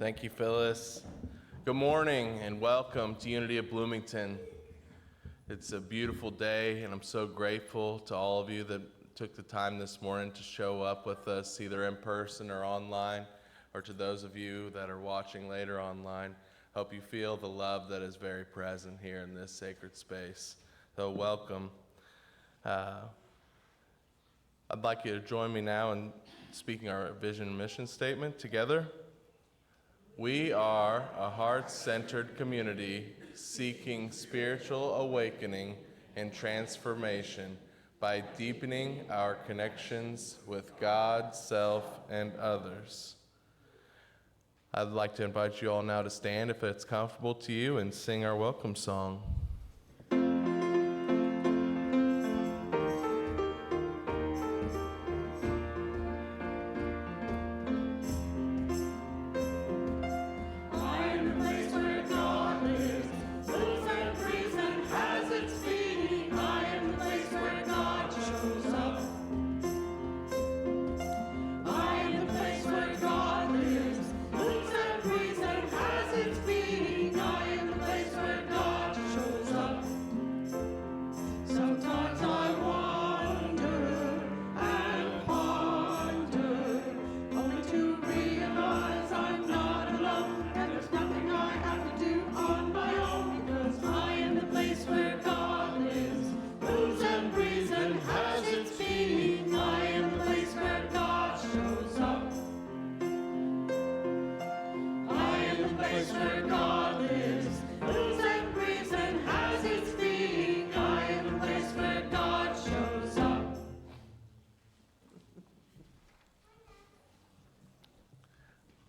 Thank you, Phyllis. Good morning and welcome to Unity of Bloomington. It's a beautiful day, and I'm so grateful to all of you that took the time this morning to show up with us, either in person or online, or to those of you that are watching later online. Hope you feel the love that is very present here in this sacred space. So welcome. I'd like you to join me now in speaking our vision and mission statement together. We are a heart-centered community seeking spiritual awakening and transformation by deepening our connections with God, self, and others. I'd like to invite you all now to stand if it's comfortable to you and sing our welcome song.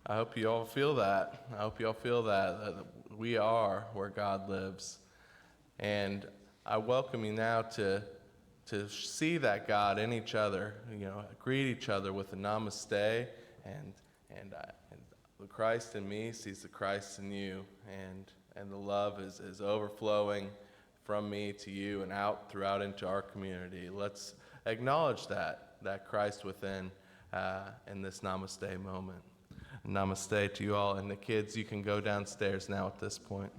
I hope you all feel that. I hope you all feel that we are where God lives. And I welcome you now to see that God in each other, greet each other with a namaste, and the Christ in me sees the Christ in you, and the love is overflowing from me to you and out throughout into our community. Let's acknowledge that Christ within in this namaste moment. Namaste to you all, and the kids, you can go downstairs now at this point.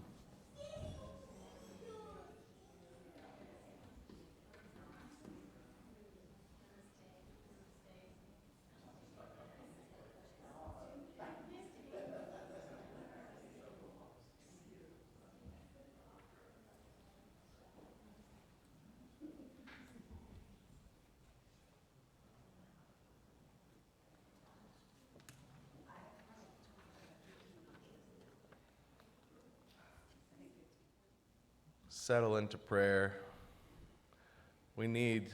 Settle into prayer. We need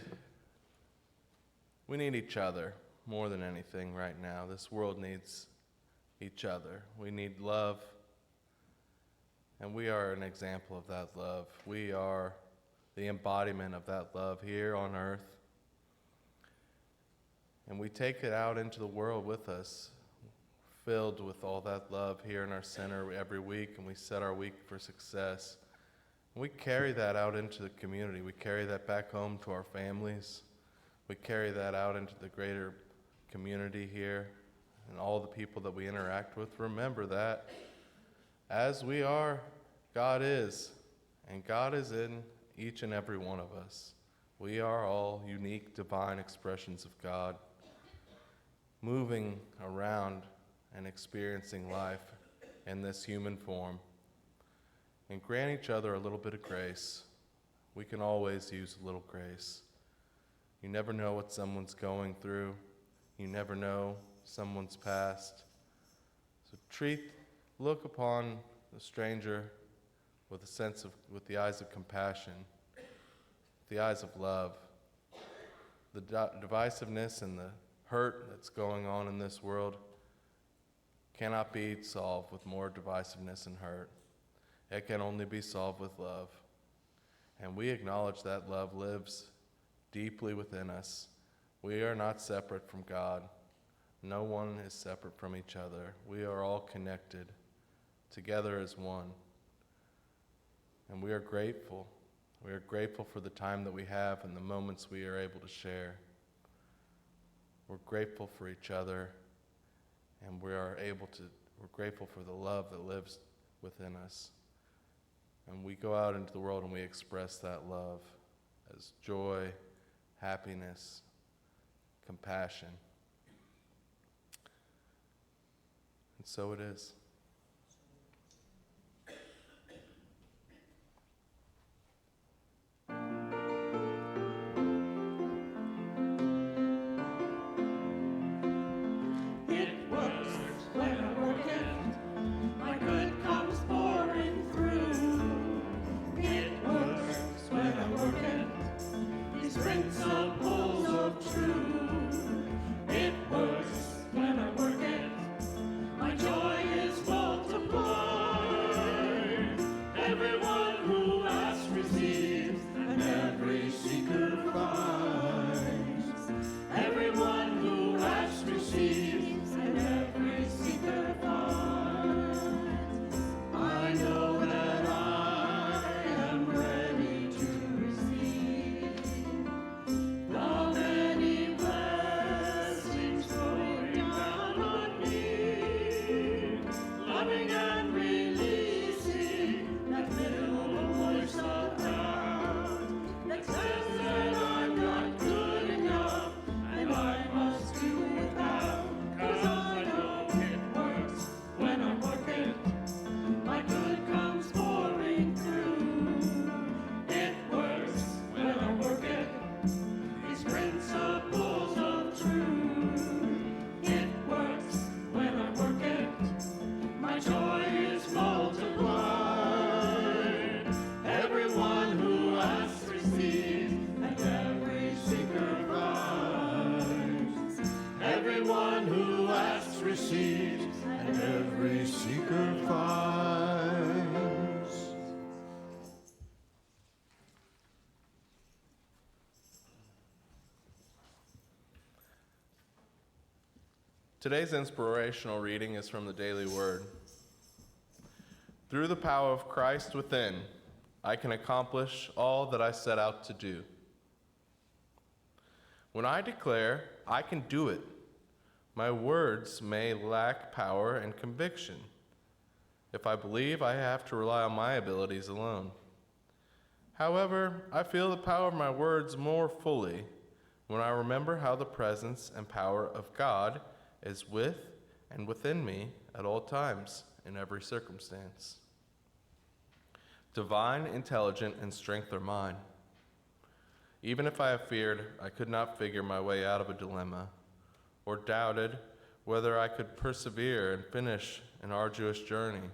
each other more than anything right now. This world needs each other. We need love, and we are an example of that love. We are the embodiment of that love here on earth, and we take it out into the world with us, filled with all that love here in our center every week, and we set our week for success. We carry that out into the community. We carry that back home to our families. We carry that out into the greater community here and all the people that we interact with. Remember that as we are, God is, and God is in each and every one of us. We are all unique divine expressions of God, moving around and experiencing life in this human form. And grant each other a little bit of grace. We can always use a little grace. You never know what someone's going through. You never know someone's past. So look upon the stranger with the eyes of compassion, the eyes of love. The divisiveness and the hurt that's going on in this world cannot be solved with more divisiveness and hurt. It can only be solved with love. And we acknowledge that love lives deeply within us. We are not separate from God. No one is separate from each other. We are all connected together as one. And we are grateful. We are grateful for the time that we have and the moments we are able to share. We're grateful for each other, and we are able to We're grateful for the love that lives within us. And we go out into the world and we express that love as joy, happiness, compassion. And so it is. Everyone who asks receives, and every seeker finds. Today's inspirational reading is from the Daily Word. Through the power of Christ within, I can accomplish all that I set out to do. When I declare I can do it, my words may lack power and conviction. If I believe, I have to rely on my abilities alone. However, I feel the power of my words more fully when I remember how the presence and power of God is with and within me at all times, in every circumstance. Divine, intelligence, and strength are mine. Even if I have feared I could not figure my way out of a dilemma, or doubted whether I could persevere and finish an arduous journey,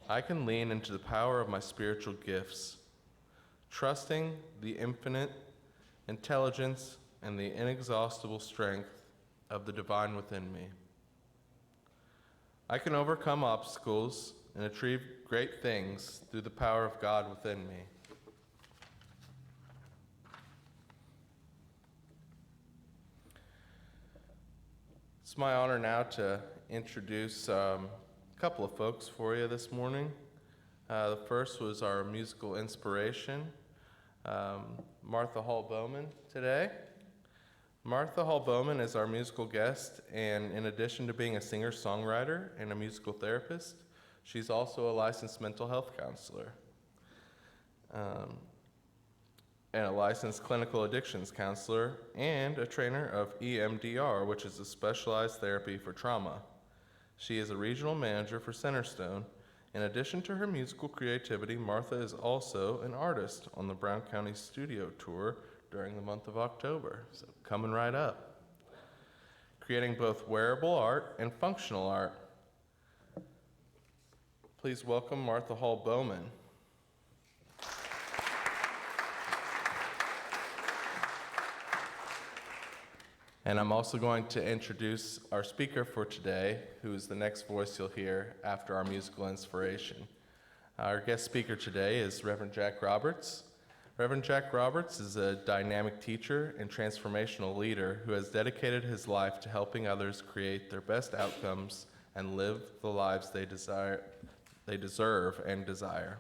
I can lean into the power of my spiritual gifts, trusting the infinite intelligence and the inexhaustible strength of the divine within me. I can overcome obstacles and achieve great things through the power of God within me. It's my honor now to introduce a couple of folks for you this morning. The first was our musical inspiration, Martha Hall Bowman today. Martha Hall Bowman is our musical guest, and in addition to being a singer-songwriter and a musical therapist, she's also a licensed mental health counselor and a licensed clinical addictions counselor and a trainer of EMDR, which is a specialized therapy for trauma. She is a regional manager for Centerstone. In addition to her musical creativity, Martha is also an artist on the Brown County Studio Tour during the month of October, so coming right up. Creating both wearable art and functional art. Please welcome Martha Hall Bowman. And I'm also going to introduce our speaker for today, who is the next voice you'll hear after our musical inspiration. Our guest speaker today is Reverend Jack Roberts. Reverend Jack Roberts is a dynamic teacher and transformational leader who has dedicated his life to helping others create their best outcomes and live the lives they deserve and desire.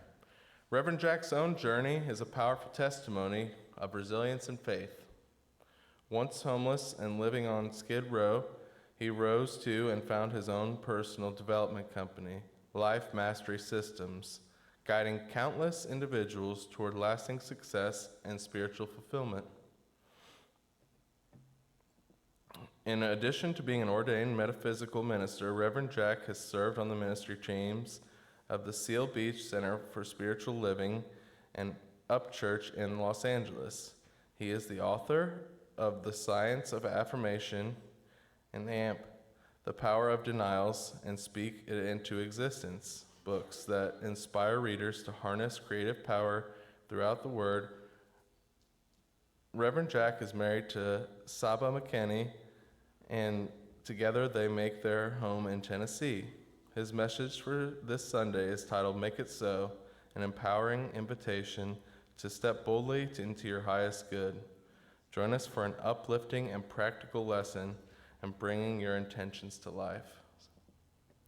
Reverend Jack's own journey is a powerful testimony of resilience and faith. Once homeless and living on Skid Row, He rose to and found his own personal development company, Life Mastery Systems, guiding countless individuals toward lasting success and spiritual fulfillment. In addition to being an ordained metaphysical minister, Reverend Jack has served on the ministry teams of the Seal Beach Center for Spiritual Living and Upchurch in Los Angeles. He is the author of the Science of Affirmation and AMP, The Power of Denials and Speak It Into Existence, books that inspire readers to harness creative power throughout the Word. Reverend Jack is married to Saba McKinley, and together they make their home in Tennessee. His message for this Sunday is titled Make It So, an empowering invitation to step boldly into your highest good. Join us for an uplifting and practical lesson in bringing your intentions to life.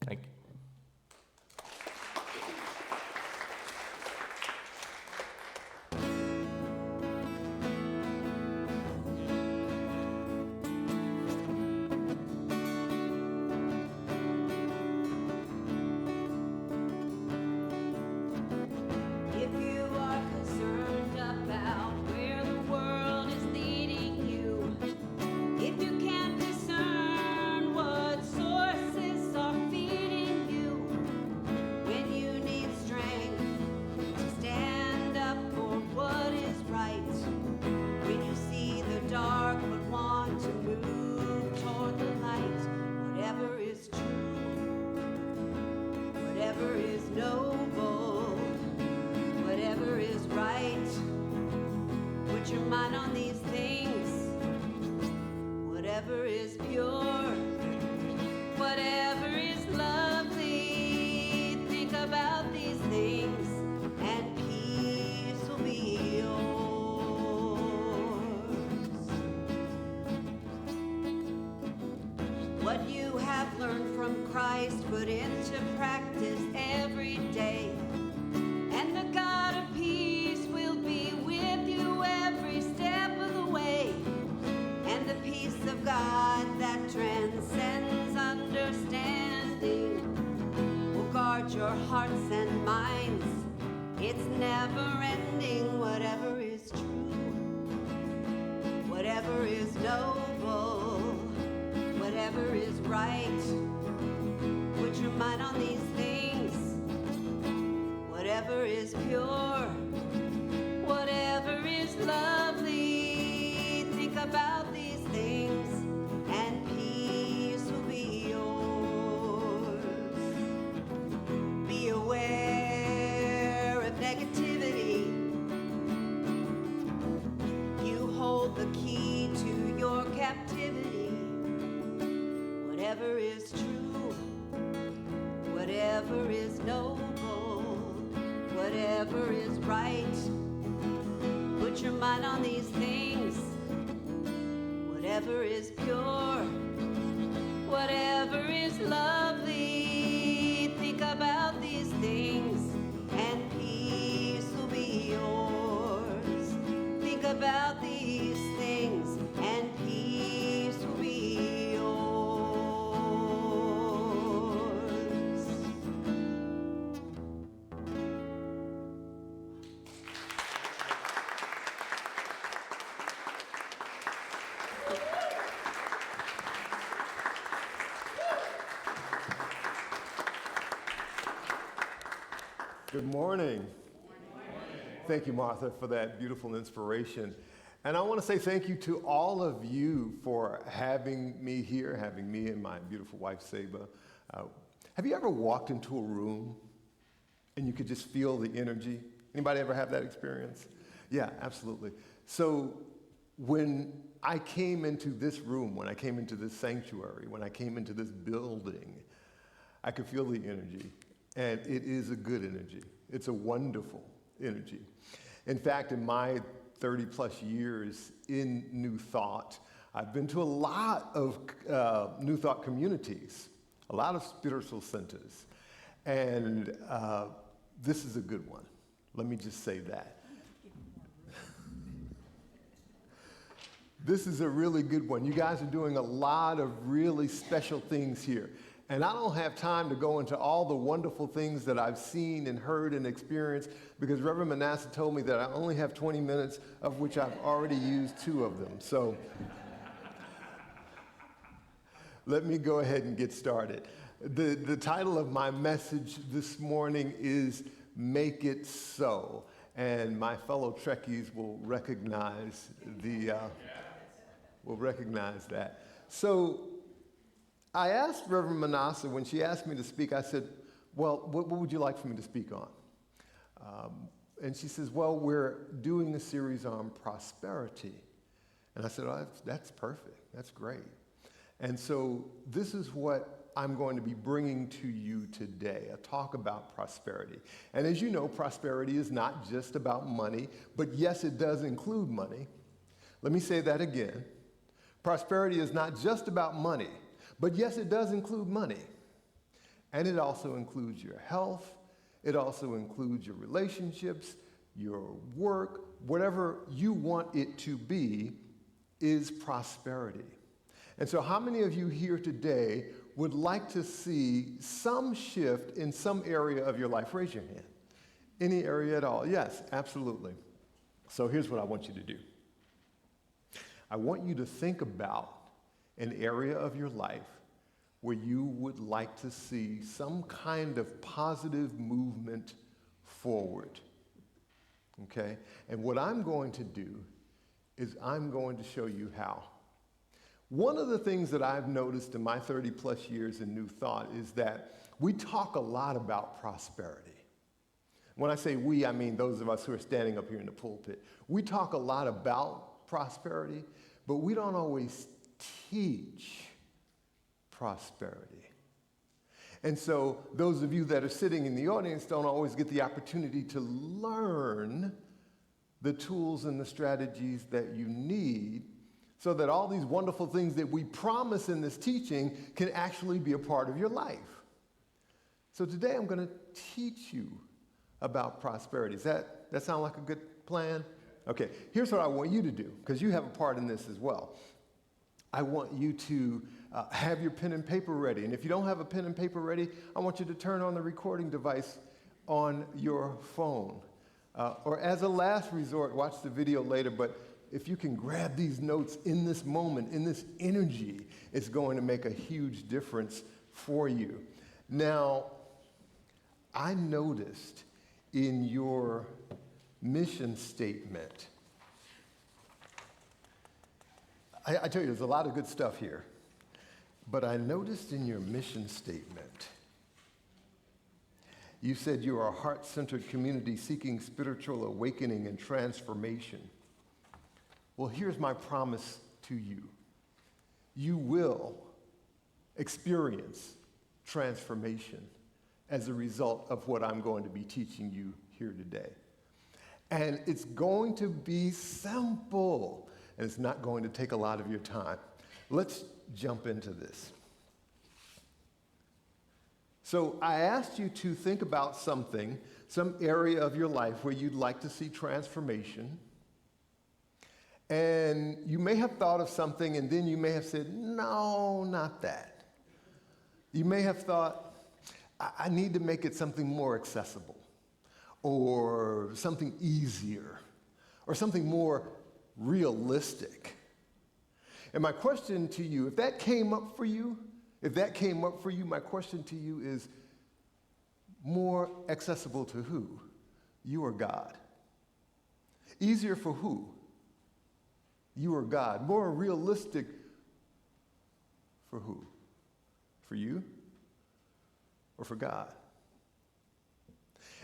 Thank you. What you have learned from Christ, put into practice every day. And the God of peace will be with you every step of the way. And the peace of God that transcends understanding will guard your hearts and minds. It's never ending. Whatever is true, whatever is noble, whatever is right, put your mind on these things. Whatever is pure, whatever is lovely, think about these things, and peace will be yours. Be aware of negativity. You hold the key to your captivity. Whatever is true, whatever is noble, whatever is right, put your mind on these things. Whatever is pure, whatever is lovely, think about these things, and peace will be yours. Think about these things, and peace will be yours. Good morning. Thank you, Martha, for that beautiful inspiration. And I want to say thank you to all of you for having me here, having me and my beautiful wife, Saba. Have you ever walked into a room and you could just feel the energy? Anybody ever have that experience? Yeah, absolutely. So when I came into this room, when I came into this sanctuary, when I came into this building, I could feel the energy. And it is a good energy. It's a wonderful energy. In fact, in my 30 plus years in New Thought, I've been to a lot of New Thought communities, a lot of spiritual centers. And this is a good one. Let me just say that. This is a really good one. You guys are doing a lot of really special things here. And I don't have time to go into all the wonderful things that I've seen and heard and experienced because Reverend Manasseh told me that I only have 20 minutes, of which I've already used 2 of them. So let me go ahead and get started. The title of my message this morning is Make It So. And my fellow Trekkies will recognize that. So I asked Reverend Manasseh, when she asked me to speak, I said, well, what would you like for me to speak on? And she says, well, we're doing a series on prosperity. And I said, oh, that's perfect. That's great. And so this is what I'm going to be bringing to you today, a talk about prosperity. And as you know, prosperity is not just about money, but yes, it does include money. Let me say that again. Prosperity is not just about money, but yes, it does include money. And it also includes your health. It also includes your relationships, your work, whatever you want it to be is prosperity. And so how many of you here today would like to see some shift in some area of your life? Raise your hand. Any area at all? Yes, absolutely. So here's what I want you to do. I want you to think about an area of your life where you would like to see some kind of positive movement forward. Okay? And what I'm going to do is I'm going to show you how. One of the things that I've noticed in my 30 plus years in New Thought is that we talk a lot about prosperity. When I say we, I mean those of us who are standing up here in the pulpit. We talk a lot about prosperity, but we don't always teach prosperity. And so those of you that are sitting in the audience don't always get the opportunity to learn the tools and the strategies that you need so that all these wonderful things that we promise in this teaching can actually be a part of your life. So today I'm going to teach you about prosperity. Does that sound like a good plan? Okay, here's what I want you to do, because you have a part in this as well. I want you to have your pen and paper ready. And if you don't have a pen and paper ready, I want you to turn on the recording device on your phone. Or as a last resort, watch the video later, but if you can grab these notes in this moment, in this energy, it's going to make a huge difference for you. Now, I noticed in your mission statement, I tell you, there's a lot of good stuff here, but I noticed in your mission statement, you said you are a heart-centered community seeking spiritual awakening and transformation. Well, here's my promise to you. You will experience transformation as a result of what I'm going to be teaching you here today. And it's going to be simple, and it's not going to take a lot of your time. Let's jump into this. So I asked you to think about something, some area of your life where you'd like to see transformation. And you may have thought of something, and then you may have said, no, not that. You may have thought, I need to make it something more accessible, or something easier, or something more realistic. And my question to you, if that came up for you, my question to you is, more accessible to who? You or God? Easier for who? You or God? More realistic for who? For you or for God?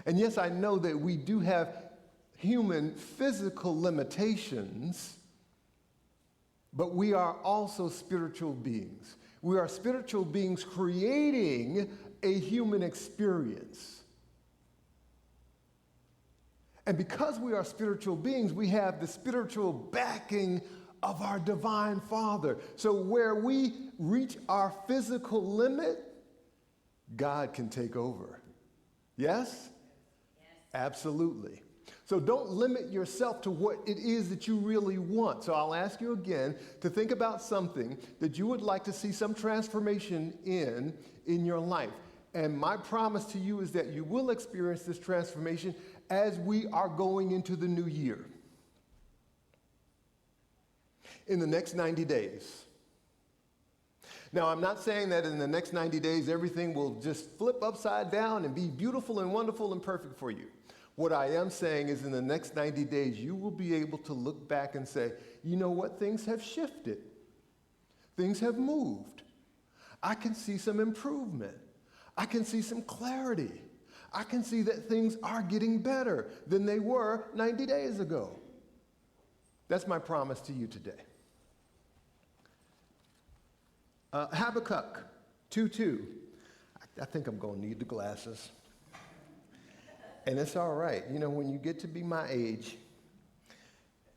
And yes, I know that we do have human physical limitations, but we are also spiritual beings. We are spiritual beings creating a human experience. And because we are spiritual beings, we have the spiritual backing of our divine Father. So where we reach our physical limit, God can take over. Yes? Yes. Absolutely. So don't limit yourself to what it is that you really want. So I'll ask you again to think about something that you would like to see some transformation in your life. And my promise to you is that you will experience this transformation as we are going into the new year. In the next 90 days. Now, I'm not saying that in the next 90 days everything will just flip upside down and be beautiful and wonderful and perfect for you. What I am saying is in the next 90 days, you will be able to look back and say, you know what? Things have shifted. Things have moved. I can see some improvement. I can see some clarity. I can see that things are getting better than they were 90 days ago. That's my promise to you today. Habakkuk 2:2. I think I'm going to need the glasses. And it's all right. You know, when you get to be my age,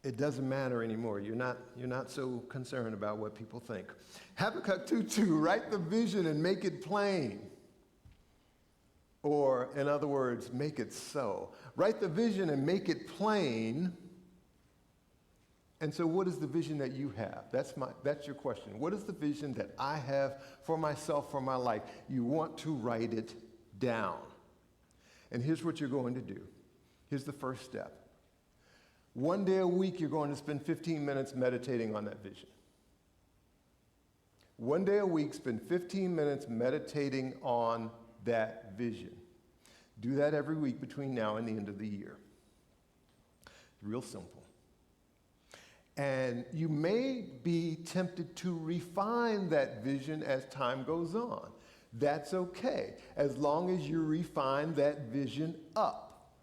it doesn't matter anymore. You're not so concerned about what people think. Habakkuk 2:2, write the vision and make it plain. Or, in other words, make it so. Write the vision and make it plain. And so what is the vision that you have? That's your question. What is the vision that I have for myself, for my life? You want to write it down. And here's what you're going to do. Here's the first step. One day a week, you're going to spend 15 minutes meditating on that vision. One day a week, spend 15 minutes meditating on that vision. Do that every week between now and the end of the year. Real simple. And you may be tempted to refine that vision as time goes on. That's okay, as long as you refine that vision up.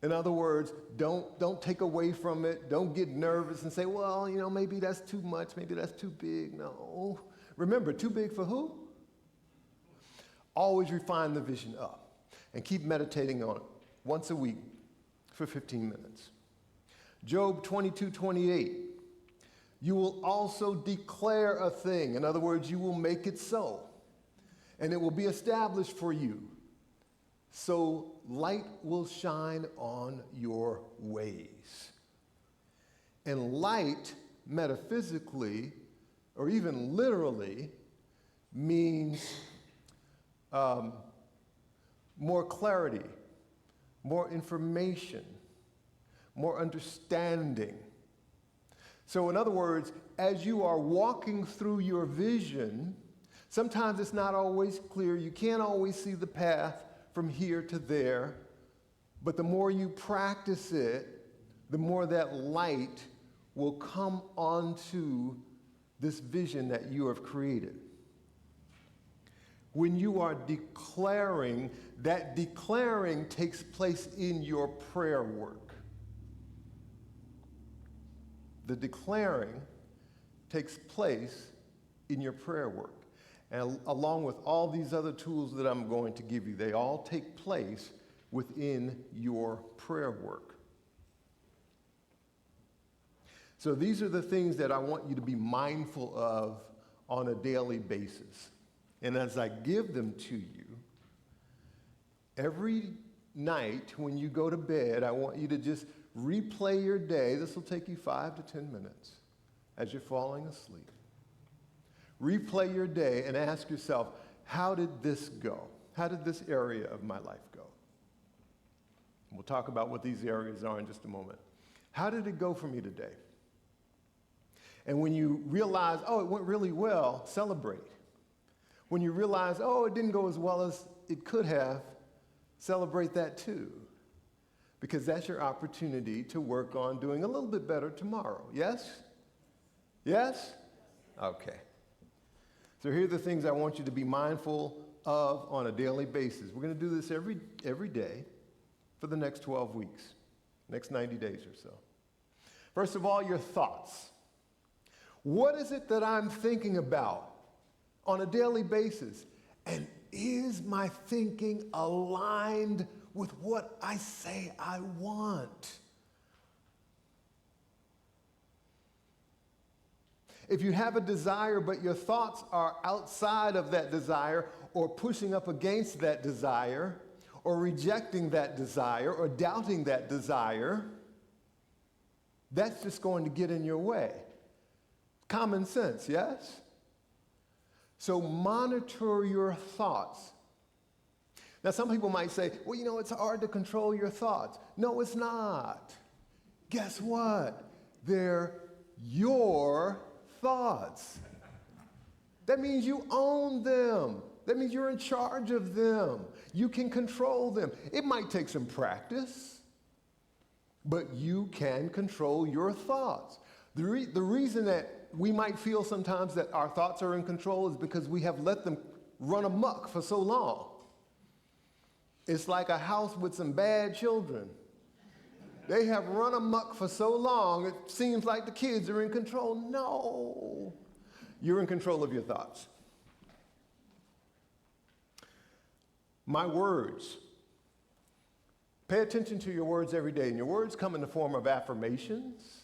In other words, don't take away from it. Don't get nervous and say, well, you know, maybe that's too much, maybe that's too big. No. Remember, too big for who? Always refine the vision up and keep meditating on it once a week for 15 minutes. Job 22:28. You will also declare a thing. In other words, you will make it so. And it will be established for you. So light will shine on your ways. And light, metaphysically, or even literally, means more clarity, more information, more understanding. So in other words, as you are walking through your vision, sometimes it's not always clear. You can't always see the path from here to there. But the more you practice it, the more that light will come onto this vision that you have created. When you are declaring, that declaring takes place in your prayer work. The declaring takes place in your prayer work. And along with all these other tools that I'm going to give you, they all take place within your prayer work. So these are the things that I want you to be mindful of on a daily basis. And as I give them to you, every night when you go to bed, I want you to just replay your day. This will take you 5 to 10 minutes as you're falling asleep. Replay your day and ask yourself, how did this go? How did this area of my life go? We'll talk about what these areas are in just a moment. How did it go for me today? And when you realize, oh, it went really well, celebrate. When you realize, oh, it didn't go as well as it could have, celebrate that too. Because that's your opportunity to work on doing a little bit better tomorrow. Yes? Yes? Okay. So here are the things I want you to be mindful of on a daily basis. We're going to do this every day for the next 12 weeks, next 90 days or so. First of all, your thoughts. What is it that I'm thinking about on a daily basis? And is my thinking aligned with what I say I want? If you have a desire, but your thoughts are outside of that desire or pushing up against that desire, or rejecting that desire or doubting that desire, that's just going to get in your way. Common sense, yes? So monitor your thoughts. Now, some people might say, well, you know, it's hard to control your thoughts. No, it's not. Guess what? They're your thoughts. That means you own them. That means you're in charge of them. You can control them. It might take some practice, but you can control your thoughts. The reason that we might feel sometimes that our thoughts are in control is because we have let them run amok for so long. It's like a house with some bad children. They have run amok for so long, it seems like the kids are in control. No, you're in control of your thoughts. My words. Pay attention to your words every day. And your words come in the form of affirmations.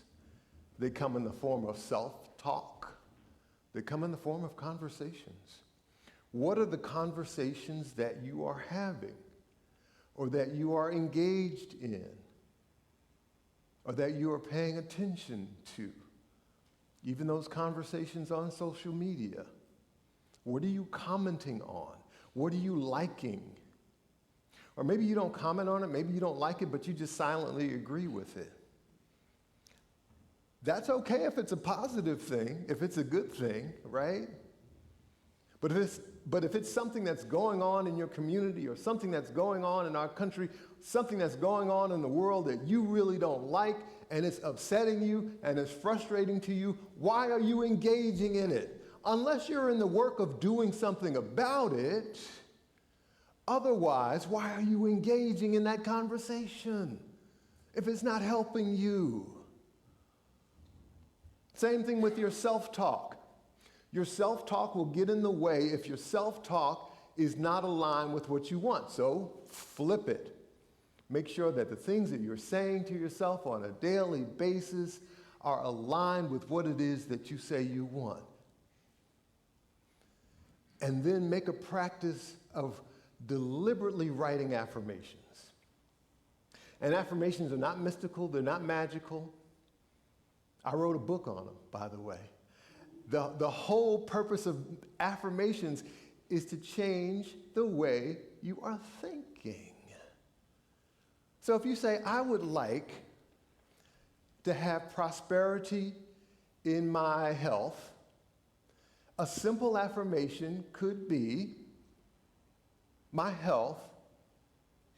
They come in the form of self-talk. They come in the form of conversations. What are the conversations that you are having, or that you are engaged in, or that you are paying attention to? Even those conversations on social media. What are you commenting on? What are you liking? Or maybe you don't comment on it, maybe you don't like it, but you just silently agree with it. That's okay if it's a positive thing, if it's a good thing, right? But if it's something that's going on in your community, or something that's going on in our country, something that's going on in the world that you really don't like, and it's upsetting you and it's frustrating to you, why are you engaging in it? Unless you're in the work of doing something about it, otherwise, why are you engaging in that conversation if it's not helping you? Same thing with your self-talk. Your self-talk will get in the way if your self-talk is not aligned with what you want. So flip it. Make sure that the things that you're saying to yourself on a daily basis are aligned with what it is that you say you want. And then make a practice of deliberately writing affirmations. And affirmations are not mystical, they're not magical. I wrote a book on them, by the way. The whole purpose of affirmations is to change the way you are thinking. So if you say, I would like to have prosperity in my health, a simple affirmation could be, my health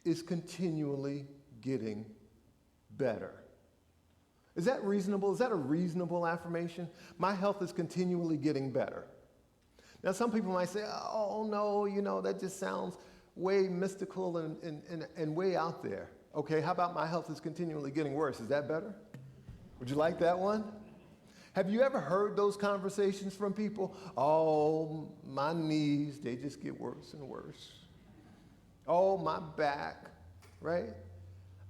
is continually getting better. Is that reasonable? Is that a reasonable affirmation? My health is continually getting better. Now, some people might say, oh, no, you know, that just sounds way mystical and way out there. Okay, how about my health is continually getting worse? Is that better? Would you like that one? Have you ever heard those conversations from people? Oh, my knees, they just get worse and worse. Oh, my back, right?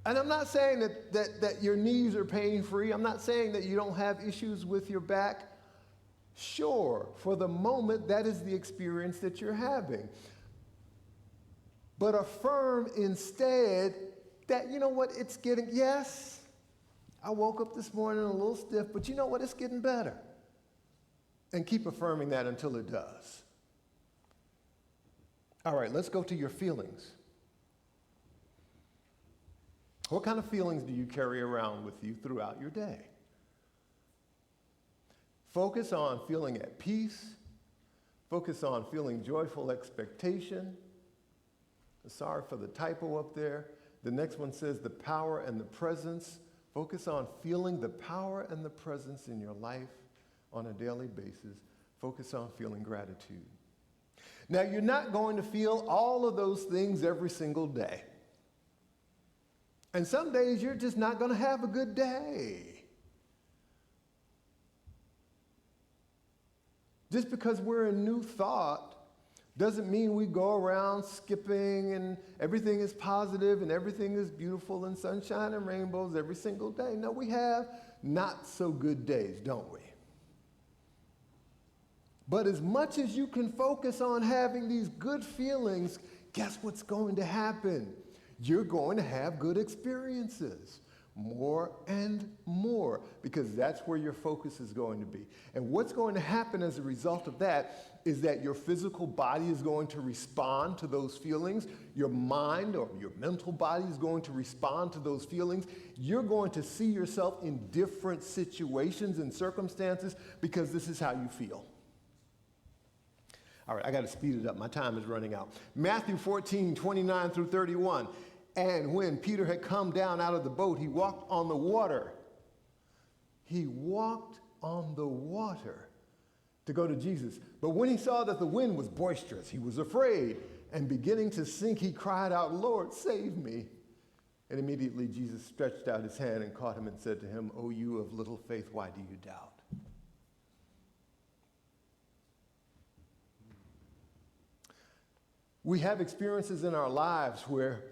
And I'm not saying that your knees are pain-free. I'm not saying that you don't have issues with your back. Sure, for the moment, that is the experience that you're having. But affirm instead that, you know what, it's getting, yes, I woke up this morning a little stiff, but you know what, it's getting better. And keep affirming that until it does. All right, let's go to your feelings. What kind of feelings do you carry around with you throughout your day? Focus on feeling at peace. Focus on feeling joyful expectation. Sorry for the typo up there. The next one says the power and the presence. Focus on feeling the power and the presence in your life on a daily basis. Focus on feeling gratitude. Now, you're not going to feel all of those things every single day. And some days you're just not going to have a good day. Just because we're in new thought doesn't mean we go around skipping and everything is positive and everything is beautiful and sunshine and rainbows every single day. No, we have not so good days, don't we? But as much as you can focus on having these good feelings, guess what's going to happen? You're going to have good experiences, more and more, because that's where your focus is going to be. And what's going to happen as a result of that is that your physical body is going to respond to those feelings. Your mind or your mental body is going to respond to those feelings. You're going to see yourself in different situations and circumstances because this is how you feel. All right, I got to speed it up. My time is running out. Matthew 14, 29 through 31. And when Peter had come down out of the boat, he walked on the water. He walked on the water to go to Jesus. But when he saw that the wind was boisterous, he was afraid. And beginning to sink, he cried out, "Lord, save me." And immediately Jesus stretched out his hand and caught him and said to him, "O you of little faith, why do you doubt?" We have experiences in our lives where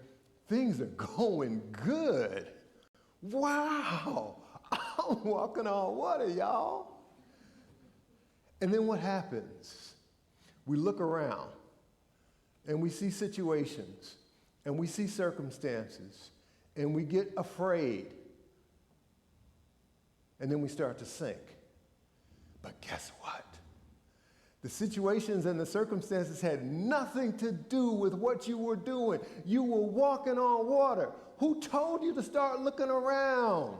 things are going good. Wow, I'm walking on water, y'all. And then what happens? We look around and we see situations and we see circumstances and we get afraid. And then we start to sink. But guess what? The situations and the circumstances had nothing to do with what you were doing. You were walking on water. Who told you to start looking around?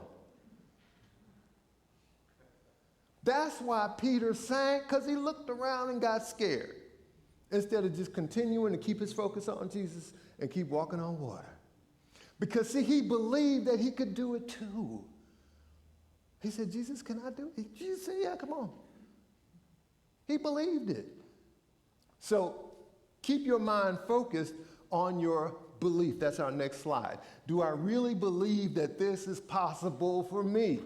That's why Peter sank, because he looked around and got scared, instead of just continuing to keep his focus on Jesus and keep walking on water. Because, see, he believed that he could do it too. He said, "Jesus, can I do it?" Jesus said, "Yeah, come on." He believed it. So keep your mind focused on your belief. That's our next slide. Do I really believe that this is possible for me?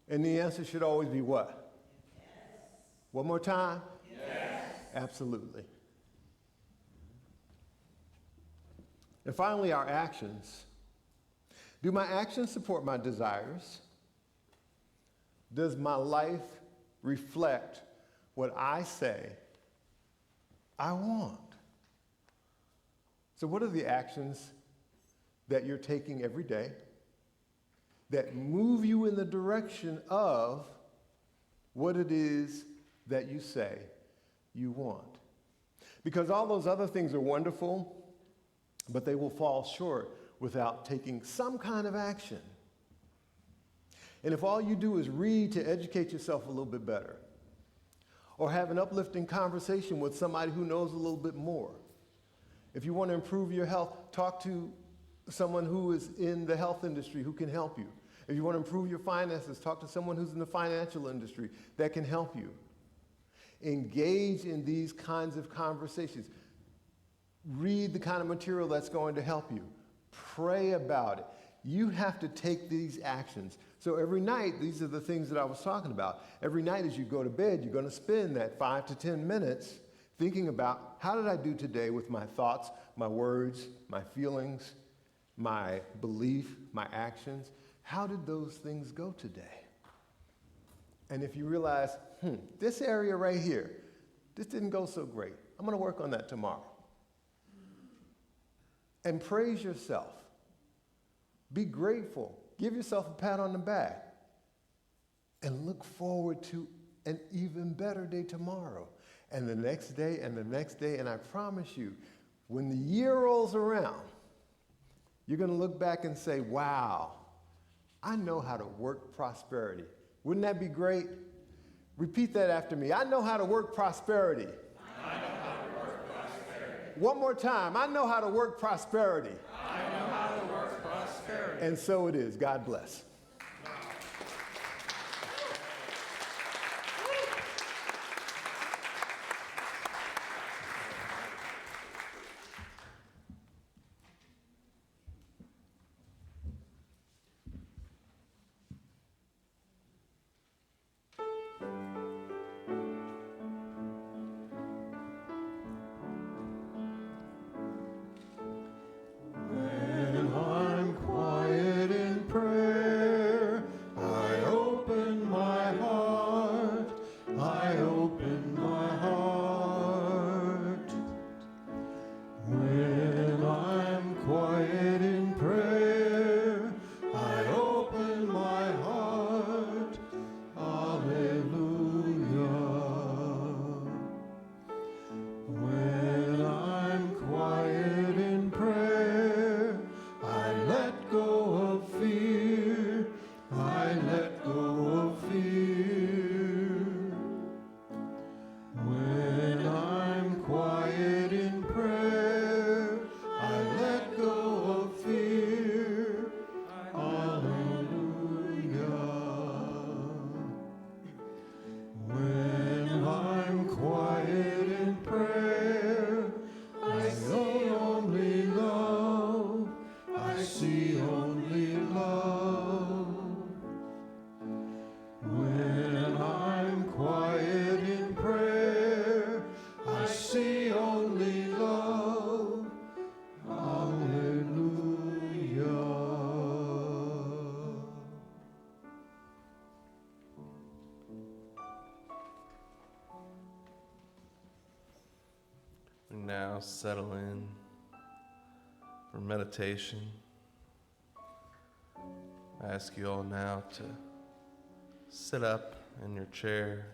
And the answer should always be what? Yes. One more time? Yes. Absolutely. And finally, our actions. Do my actions support my desires? Does my life reflect what I say I want? So what are the actions that you're taking every day that move you in the direction of what it is that you say you want? Because all those other things are wonderful, but they will fall short without taking some kind of action. And if all you do is read to educate yourself a little bit better, or have an uplifting conversation with somebody who knows a little bit more, if you want to improve your health, talk to someone who is in the health industry who can help you. If you want to improve your finances, talk to someone who's in the financial industry that can help you. Engage in these kinds of conversations. Read the kind of material that's going to help you. Pray about it. You have to take these actions. So every night, these are the things that I was talking about. Every night as you go to bed, you're going to spend that 5 to 10 minutes thinking about, how did I do today with my thoughts, my words, my feelings, my belief, my actions? How did those things go today? And if you realize, this area right here, this didn't go so great. I'm going to work on that tomorrow. And praise yourself. Be grateful. Give yourself a pat on the back. And look forward to an even better day tomorrow. And the next day and the next day. And I promise you, when the year rolls around, you're going to look back and say, wow, I know how to work prosperity. Wouldn't that be great? Repeat that after me. I know how to work prosperity. I know how to work prosperity. One more time. I know how to work prosperity. I know how to work prosperity. And so it is. God bless. When I'm quiet in prayer, prayer. I see only love. I see only love. When I'm quiet in prayer, I see only love. Hallelujah. We now settle in for meditation. I ask you all now to sit up in your chair.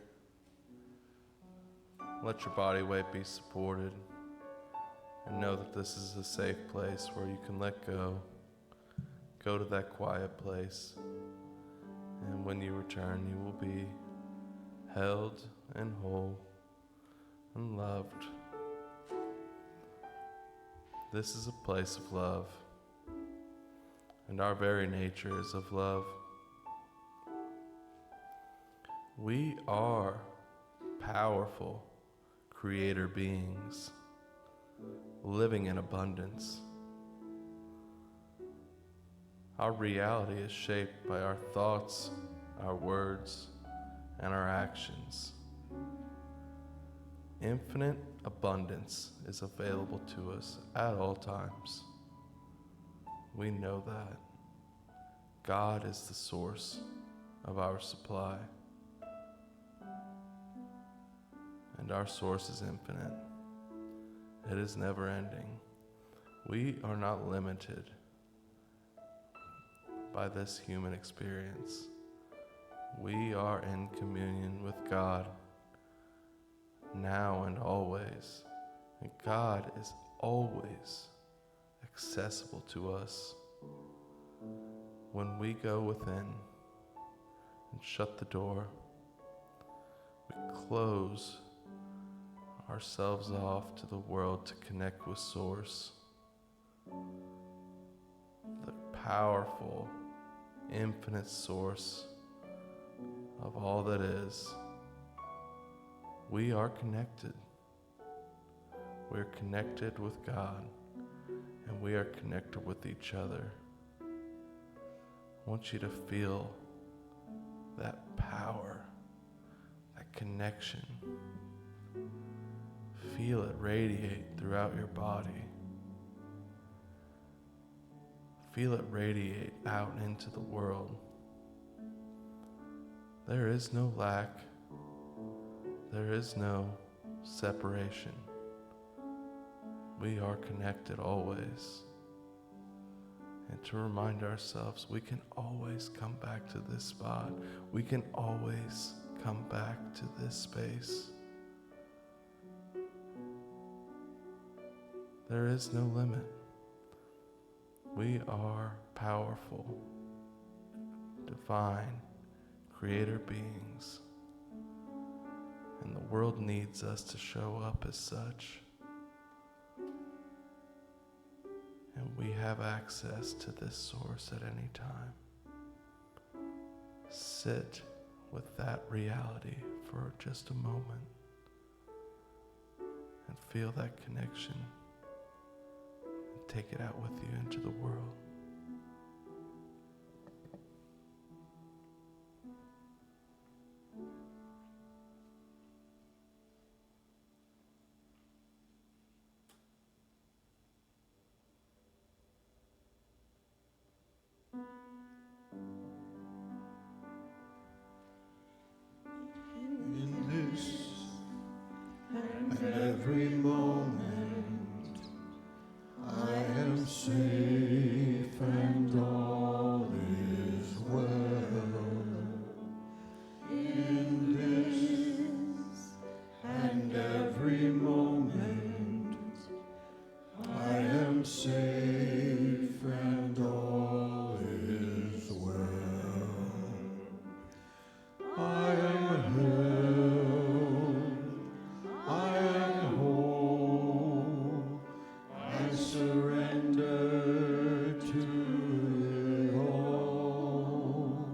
Let your body weight be supported. And know that this is a safe place where you can let go. Go to that quiet place. And when you return, you will be held and whole and loved. This is a place of love. And our very nature is of love. We are powerful creator beings, living in abundance. Our reality is shaped by our thoughts, our words, and our actions. Infinite abundance is available to us at all times. We know that. God is the source of our supply. And our source is infinite. It is never ending. We are not limited by this human experience. We are in communion with God now and always. And God is always accessible to us. When we go within and shut the door, we close ourselves off to the world to connect with Source, the powerful, infinite source of all that is. We are connected. We're connected with God, and we are connected with each other. I want you to feel that power, that connection. Feel it radiate throughout your body. Feel it radiate out into the world. There is no lack. There is no separation. We are connected always. And to remind ourselves, we can always come back to this spot. We can always come back to this space. There is no limit. We are powerful, divine, creator beings. And the world needs us to show up as such. And we have access to this source at any time. Sit with that reality for just a moment and feel that connection and take it out with you into the world. In this and every moment, I am safe and all is well. In this and every moment, I am safe and all is well. I am held, I am whole, I surrender to it all.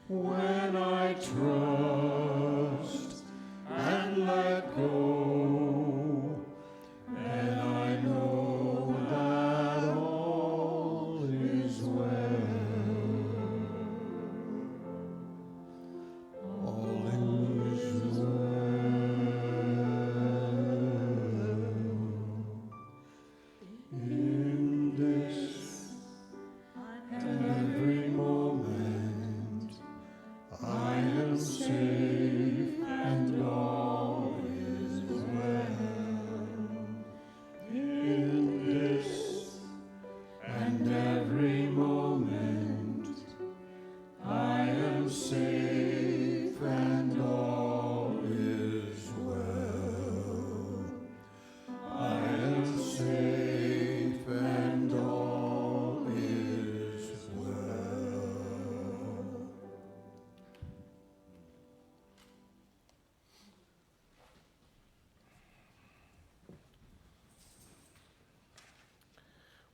When I trust and let go,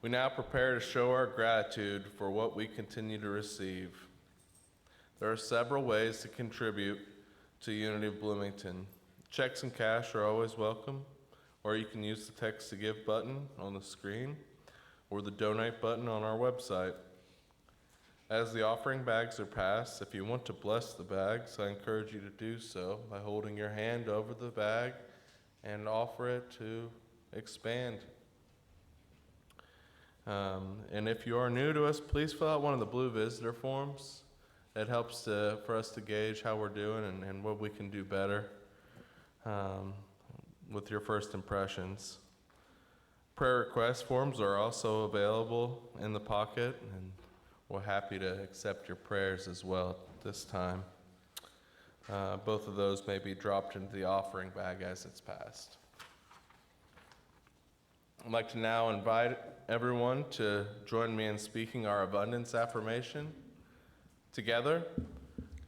We now prepare to show our gratitude for what we continue to receive. There are several ways to contribute to Unity of Bloomington. Checks and cash are always welcome, or you can use the text to give button on the screen or the donate button on our website. As the offering bags are passed, if you want to bless the bags, I encourage you to do so by holding your hand over the bag and offer it to expand. And if you are new to us, please fill out one of the blue visitor forms. It helps for us to gauge how we're doing and what we can do better with your first impressions. Prayer request forms are also available in the pocket, and we're happy to accept your prayers as well at this time. Both of those may be dropped into the offering bag as it's passed. I'd like to now invite everyone to join me in speaking our abundance affirmation. Together,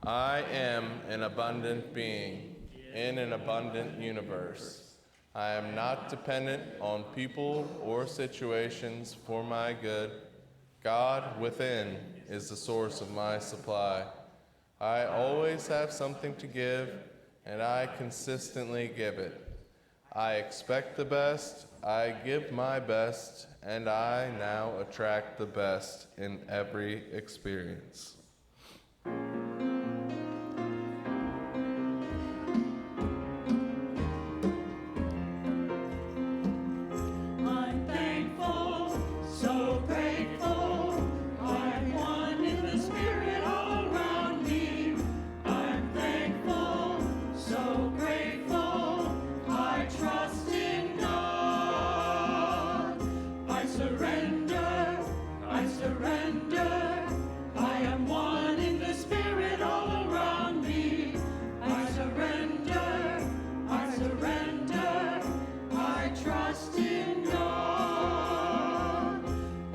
I am an abundant being in an abundant universe. I am not dependent on people or situations for my good. God within is the source of my supply. I always have something to give, and I consistently give it. I expect the best, I give my best, and I now attract the best in every experience. I'm thankful, so grateful. I'm one in the spirit all around me. I'm thankful, so grateful. I trust in God. I surrender, I surrender. I am one in the spirit all around me. I surrender, I surrender. I trust in God.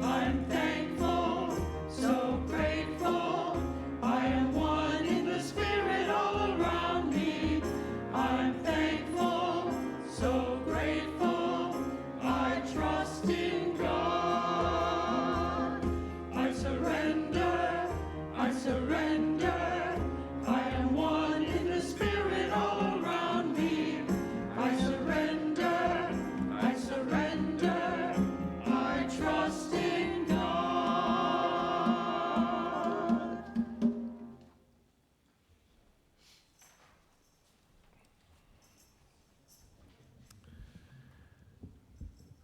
I'm thankful, so grateful. I am one in the spirit all around me. I'm thankful, so grateful. I trust in God. I surrender, I surrender. I am one in the spirit all around me. I surrender, I surrender. I trust in God.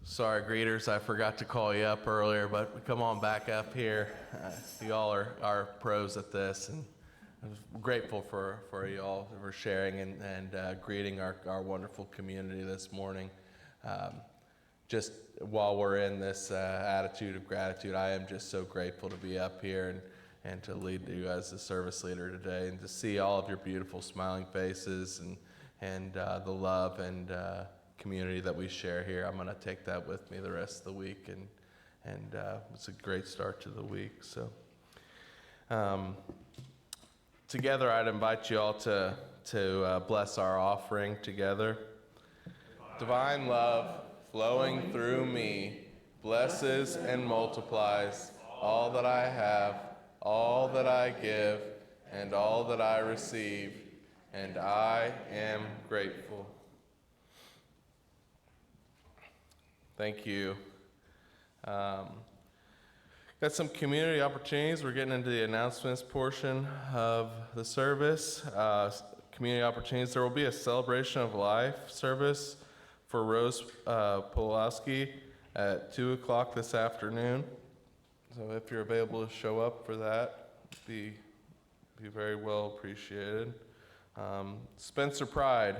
Sorry, greeters, I forgot to call you up earlier, but come on back up here. You all are pros at this, and I'm grateful for you all for sharing and greeting our wonderful community this morning. Just while we're in this attitude of gratitude, I am just so grateful to be up here and to lead you as the service leader today, and to see all of your beautiful smiling faces and the love and community that we share here. I'm going to take that with me the rest of the week, and it's a great start to the week. So together, I'd invite you all to bless our offering together. Divine love flowing through me blesses and multiplies all that I have, all that I give, and all that I receive, and I am grateful. Thank you. Got some community opportunities. We're getting into the announcements portion of the service. Community opportunities. There will be a celebration of life service for Rose Pulaski at 2 o'clock this afternoon. So if you're available to show up for that, be very well appreciated. Spencer Pride.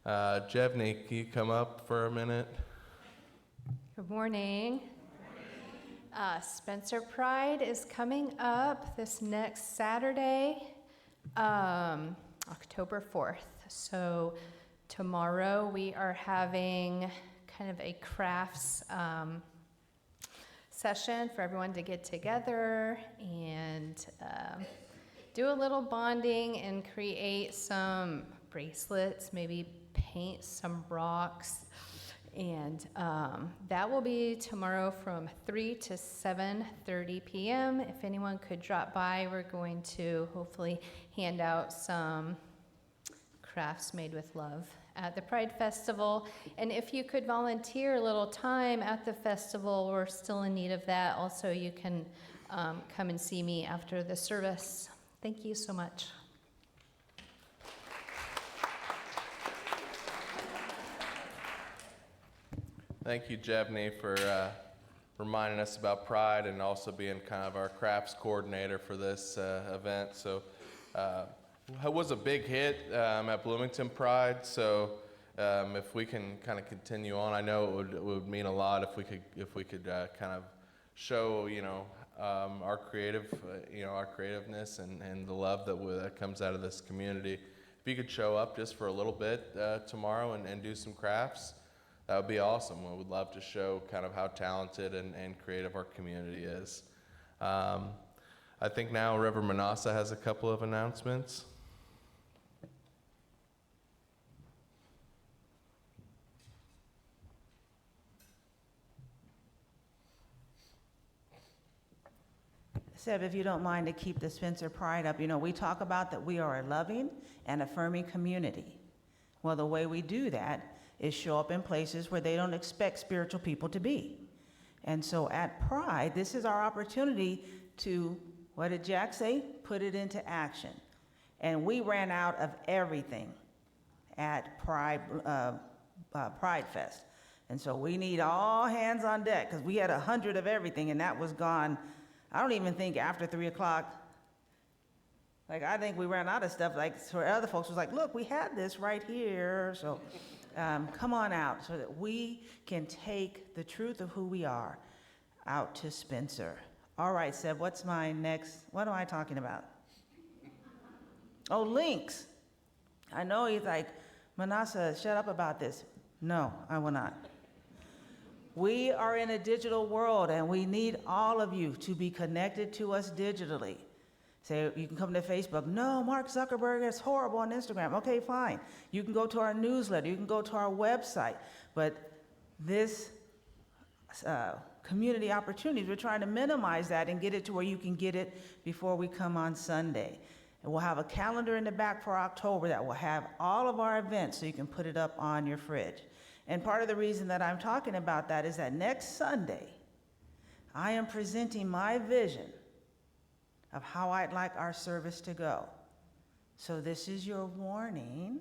Jevney, can you come up for a minute? Good morning. Spencer Pride is coming up this next Saturday, October 4th. So tomorrow we are having kind of a crafts session for everyone to get together and do a little bonding and create some bracelets, maybe paint some rocks, And that will be tomorrow from 3 to 7:30 p.m. If anyone could drop by, we're going to hopefully hand out some crafts made with love at the Pride Festival. And if you could volunteer a little time at the festival, we're still in need of that. Also, you can come and see me after the service. Thank you so much. Thank you, Jebney, for reminding us about Pride and also being kind of our crafts coordinator for this event. So it was a big hit at Bloomington Pride. So if we can kind of continue on, I know it would mean a lot if we could kind of show our creativeness and the love that comes out of this community. If you could show up just for a little bit tomorrow and do some crafts, that would be awesome. We would love to show kind of how talented and creative our community is. I think now Reverend Manasseh has a couple of announcements. Seb, if you don't mind to keep the Spencer Pride up, we talk about that we are a loving and affirming community. Well, the way we do that is show up in places where they don't expect spiritual people to be. And so at Pride, this is our opportunity to, what did Jack say? Put it into action. And we ran out of everything at Pride Fest. And so we need all hands on deck, because we had 100 of everything, and that was gone, I don't even think after 3 o'clock. Like, I think we ran out of stuff. Like, so other folks was like, look, we had this right here. So come on out so that we can take the truth of who we are out to Spencer. All right, Seb, what's my next? What am I talking about? Oh, links. I know he's like, Manasseh, shut up about this. No, I will not. We are in a digital world, and we need all of you to be connected to us digitally. Say, you can come to Facebook. No, Mark Zuckerberg is horrible on Instagram. Okay, fine. You can go to our newsletter. You can go to our website. But this community opportunities, we're trying to minimize that and get it to where you can get it before we come on Sunday. And we'll have a calendar in the back for October that will have all of our events so you can put it up on your fridge. And part of the reason that I'm talking about that is that next Sunday, I am presenting my vision of how I'd like our service to go. So this is your warning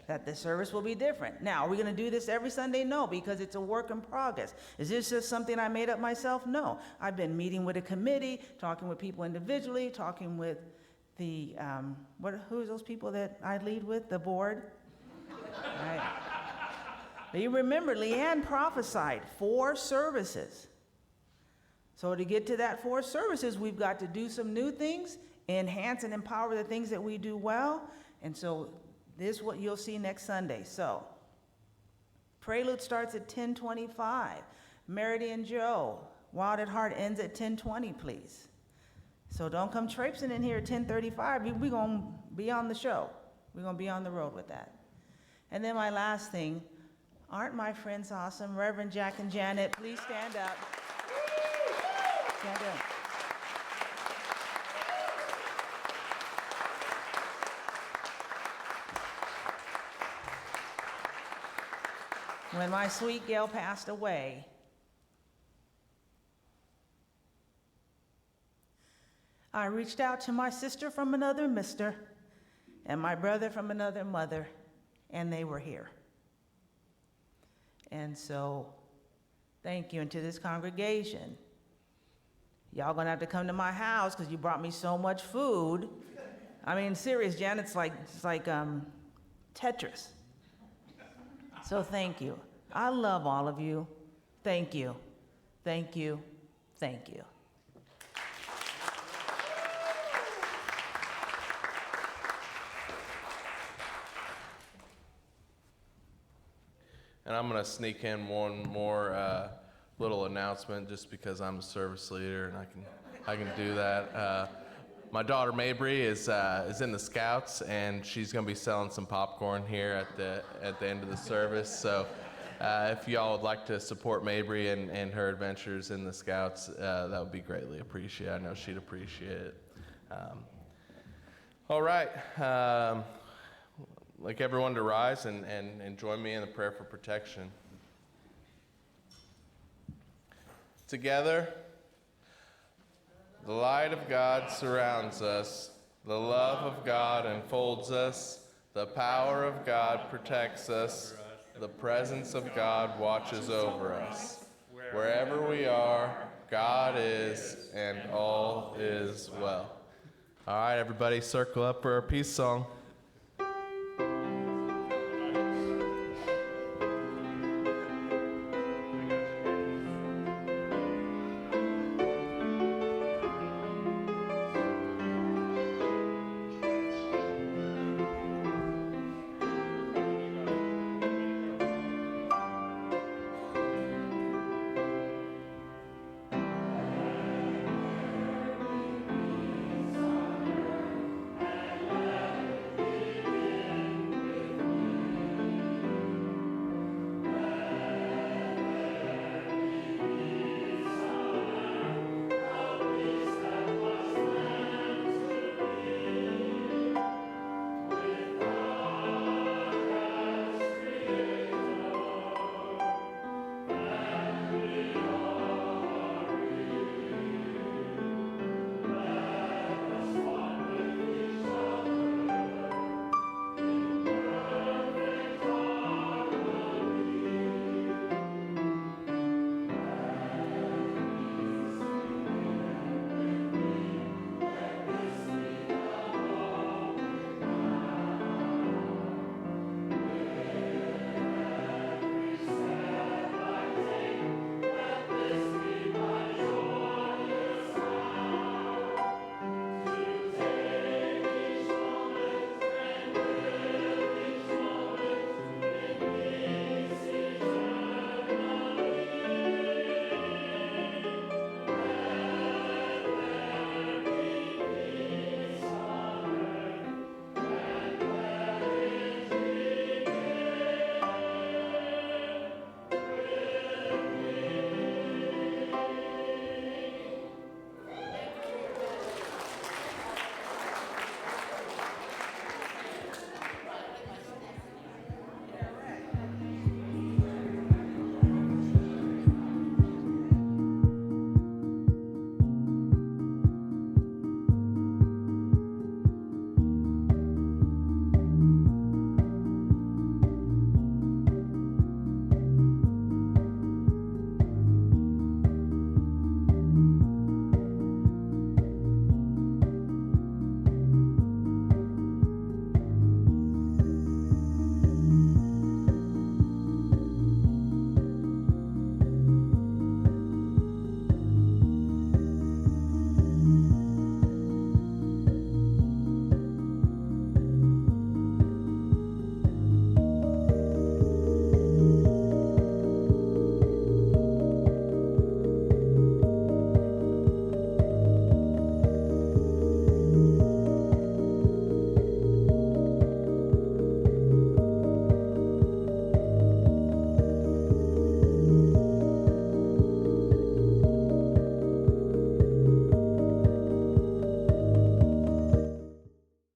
that the service will be different. Now, are we going to do this every Sunday? No, because it's a work in progress. Is this just something I made up myself? No. I've been meeting with a committee, talking with people individually, talking with the, who are those people that I lead with? The board? Right. But you remember, Leanne prophesied 4 services. So to get to that 4 services, we've got to do some new things, enhance and empower the things that we do well. And so this is what you'll see next Sunday. So Prelude starts at 10:25. Meridian Joe, Wild at Heart ends at 10:20, please. So don't come traipsing in here at 10:35. We're going to be on the show. We're going to be on the road with that. And then my last thing, aren't my friends awesome? Reverend Jack and Janet, please stand up. Stand up. When my sweet gal passed away, I reached out to my sister from another mister and my brother from another mother, and they were here. And so, thank you. And to this congregation, y'all gonna have to come to my house because you brought me so much food. I mean, serious, Janet's it's like Tetris. So thank you. I love all of you. Thank you. Thank you. Thank you. And I'm going to sneak in one more little announcement just because I'm a service leader and I can do that. My daughter Mabry is in the Scouts, and she's going to be selling some popcorn here at the end of the service. So if y'all would like to support Mabry and her adventures in the Scouts, that would be greatly appreciated. I know she'd appreciate it. All right. I'd like everyone to rise and join me in the prayer for protection. Together, the light of God surrounds us, the love of God enfolds us, the power of God protects us, the presence of God watches over us. Wherever we are, God is, and all is well. All right, everybody, circle up for our peace song.